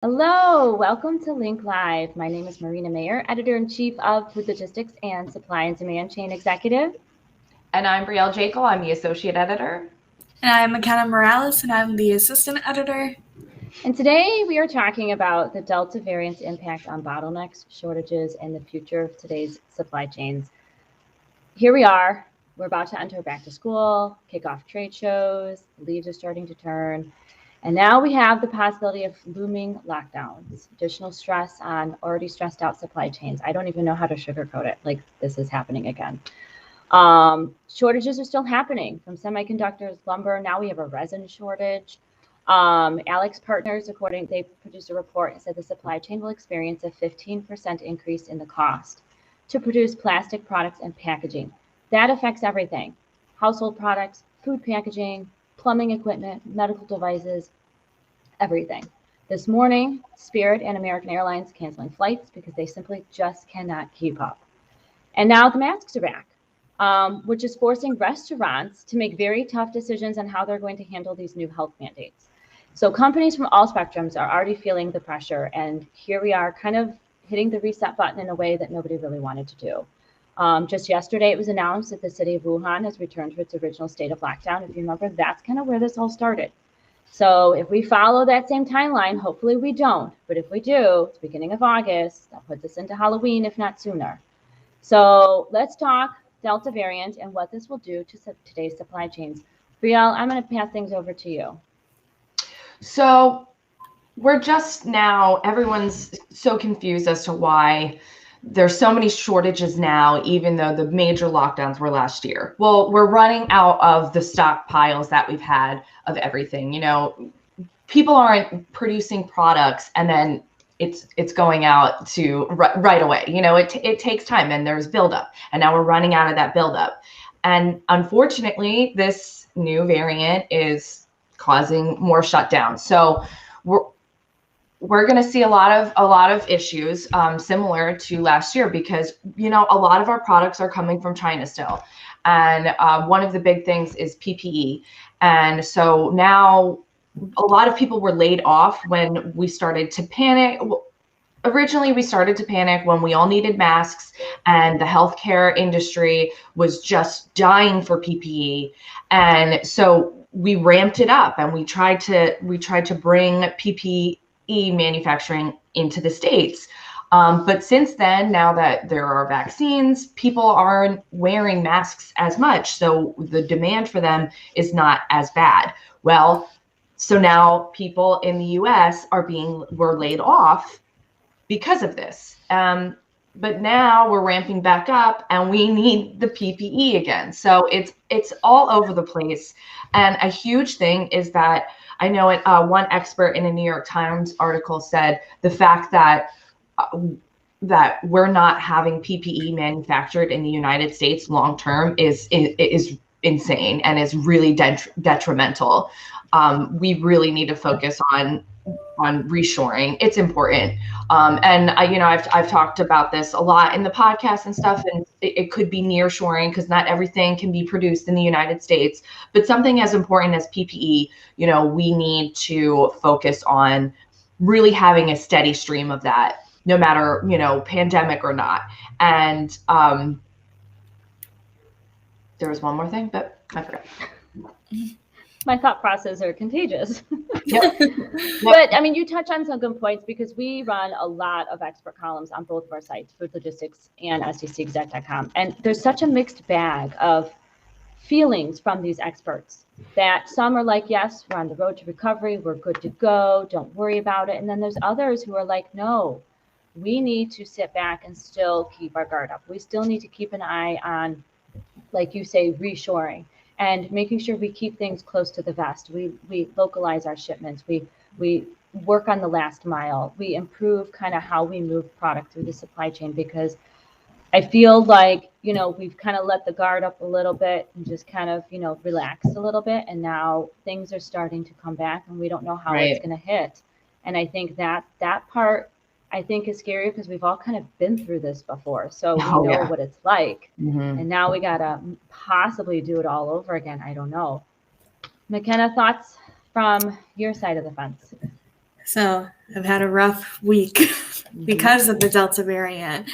Hello, welcome to Link Live. My name is Marina Mayer, Editor-in-Chief of Food Logistics and Supply and Demand Chain Executive. And I'm Brielle Jekyll, I'm the Associate Editor. And I'm McKenna Morales, and I'm the Assistant Editor. And today we are talking about the Delta variant's impact on bottlenecks, shortages, and the future of today's supply chains. Here we are. We're about to enter back to school, kick off trade shows, the leaves are starting to turn. And now we have the possibility of looming lockdowns, additional stress on already stressed out supply chains. I don't even know how to sugarcoat it. Like, this is happening again. Shortages are still happening from semiconductors, lumber. Now we have a resin shortage. Alex Partners, they produced a report and said the supply chain will experience a 15% increase in the cost to produce plastic products and packaging. That affects everything: household products, food packaging, plumbing equipment, medical devices, everything. This morning, Spirit and American Airlines canceling flights because they simply just cannot keep up. And now the masks are back, which is forcing restaurants to make very tough decisions on how they're going to handle these new health mandates. So companies from all spectrums are already feeling the pressure. And here we are kind of hitting the reset button in a way that nobody really wanted to do. Just yesterday, it was announced that the city of Wuhan has returned to its original state of lockdown. If you remember, that's kind of where this all started. So if we follow that same timeline, hopefully we don't. But if we do, it's beginning of August. That puts us into Halloween, if not sooner. So let's talk Delta variant and what this will do to today's supply chains. Brielle, I'm going to pass things over to you. So we're just now, everyone's so confused as to why there's so many shortages now, even though the major lockdowns were last year. Well, we're running out of the stockpiles that we've had of everything. You know, people aren't producing products and then it's going out to right away. You know, it takes time and there's buildup, and now we're running out of that buildup. And unfortunately, this new variant is causing more shutdowns. So we're going to see a lot of issues similar to last year, because, you know, a lot of our products are coming from China still. And one of the big things is PPE. And so now a lot of people were laid off when we started to panic. Originally, we started to panic when we all needed masks and the healthcare industry was just dying for PPE. And so we ramped it up and we tried to bring PPE manufacturing into the States. But since then, now that there are vaccines, people aren't wearing masks as much. So the demand for them is not as bad. Well, so now people in the US were laid off because of this. But now we're ramping back up and we need the PPE again. So it's all over the place. And a huge thing is that I know one expert in a New York Times article said the fact that we're not having PPE manufactured in the United States long term is insane and is really detrimental. We really need to focus on reshoring. It's important. And I've talked about this a lot in the podcast and stuff, and it could be nearshoring because not everything can be produced in the United States, but something as important as PPE, you know, we need to focus on really having a steady stream of that, no matter, you know, pandemic or not. And there was one more thing, but I forgot. My thought process are contagious. Yep. But I mean, you touch on some good points, because we run a lot of expert columns on both of our sites, Food Logistics and SDCexec.com. And there's such a mixed bag of feelings from these experts that some are like, yes, we're on the road to recovery, we're good to go, don't worry about it. And then there's others who are like, no, we need to sit back and still keep our guard up. We still need to keep an eye on, like you say, reshoring and making sure we keep things close to the vest. We localize our shipments. We work on the last mile. We improve kind of how we move product through the supply chain, because I feel like, you know, we've kind of let the guard up a little bit and just kind of, you know, relaxed a little bit. And now things are starting to come back and we don't know how it's going to hit. And I think that part, I think, is scary, because we've all kind of been through this before. So we know what it's like. Mm-hmm. And now we got to possibly do it all over again. I don't know. McKenna, thoughts from your side of the fence? So I've had a rough week because of the Delta variant.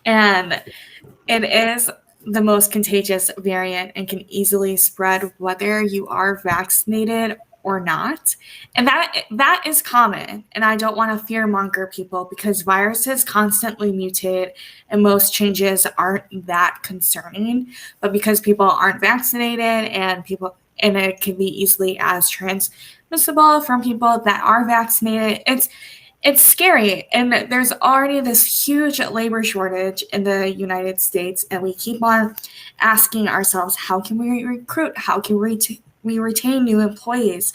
And it is the most contagious variant and can easily spread whether you are vaccinated or not. And that is common. And I don't want to fearmonger people because viruses constantly mutate and most changes aren't that concerning. But because people aren't vaccinated and it can be easily as transmissible from people that are vaccinated, it's scary. And there's already this huge labor shortage in the United States. And we keep on asking ourselves, how can we recruit? How can we retain new employees?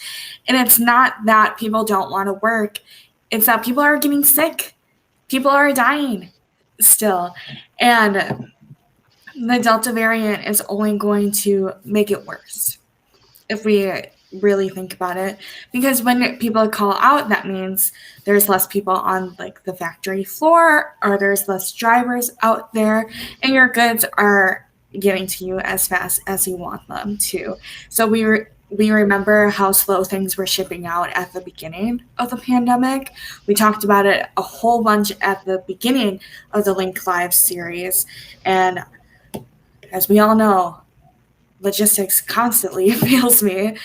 And it's not that people don't want to work. It's that people are getting sick. People are dying still. And the Delta variant is only going to make it worse if we really think about it, because when people call out, that means there's less people on like the factory floor, or there's less drivers out there, and your goods are getting to you as fast as you want them to. So we remember how slow things were shipping out at the beginning of the pandemic. We talked about it a whole bunch at the beginning of the Link Live series, and as we all know, logistics constantly fails me.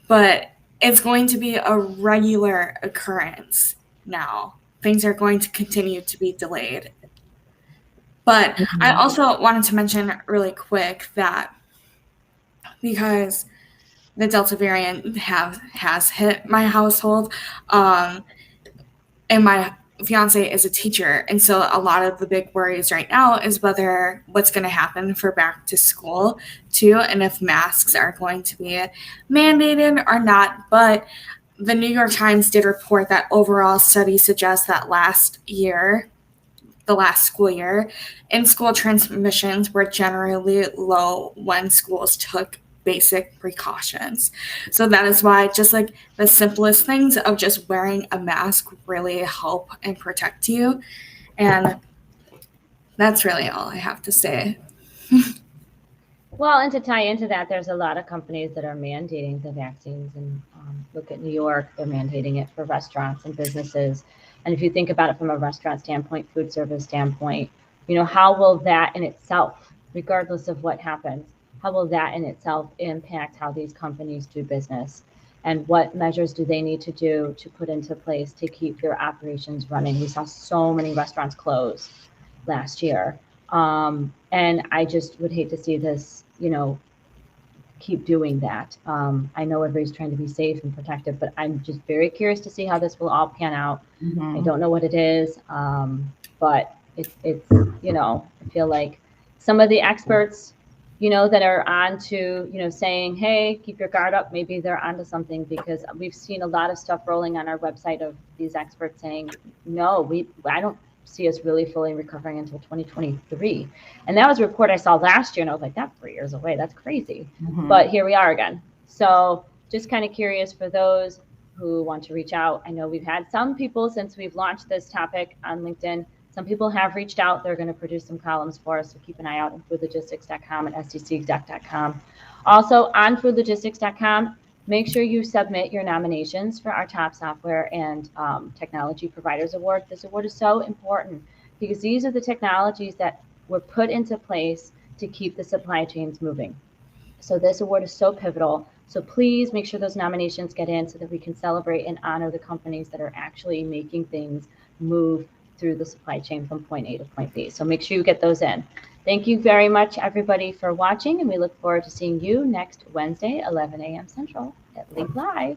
But it's going to be a regular occurrence now. Things are going to continue to be delayed. But I also wanted to mention really quick that because the Delta variant has hit my household, and my fiance is a teacher, and so a lot of the big worries right now is what's going to happen for back to school too, and if masks are going to be mandated or not. But the New York Times did report that overall studies suggest that the last school year, in-school transmissions were generally low when schools took basic precautions. So that is why just like the simplest things of just wearing a mask really help and protect you. And that's really all I have to say. Well, and to tie into that, there's a lot of companies that are mandating the vaccines, and look at New York, they're mandating it for restaurants and businesses. And if you think about it from a restaurant standpoint, food service standpoint, how will that in itself, regardless of what happens, how will that in itself impact how these companies do business? And what measures do they need to do to put into place to keep their operations running? We saw so many restaurants close last year. And I just would hate to see this, keep doing that. I know everybody's trying to be safe and protective, but I'm just very curious to see how this will all pan out. Mm-hmm. I don't know what it is, but it's I feel like some of the experts, that are on to, saying, hey, keep your guard up. Maybe they're onto something, because we've seen a lot of stuff rolling on our website of these experts saying, no, I don't see us really fully recovering until 2023. And that was a report I saw last year, and I was like, that's 3 years away. That's crazy. Mm-hmm. But here we are again. So just kind of curious for those who want to reach out. I know we've had some people since we've launched this topic on LinkedIn. Some people have reached out. They're going to produce some columns for us, so keep an eye out on foodlogistics.com and stcexec.com. Also on foodlogistics.com, make sure you submit your nominations for our Top Software and Technology Providers Award. This award is so important because these are the technologies that were put into place to keep the supply chains moving. So this award is so pivotal. So please make sure those nominations get in so that we can celebrate and honor the companies that are actually making things move through the supply chain from point A to point B. So make sure you get those in. Thank you very much, everybody, for watching, and we look forward to seeing you next Wednesday, 11 a.m. Central at Link Live.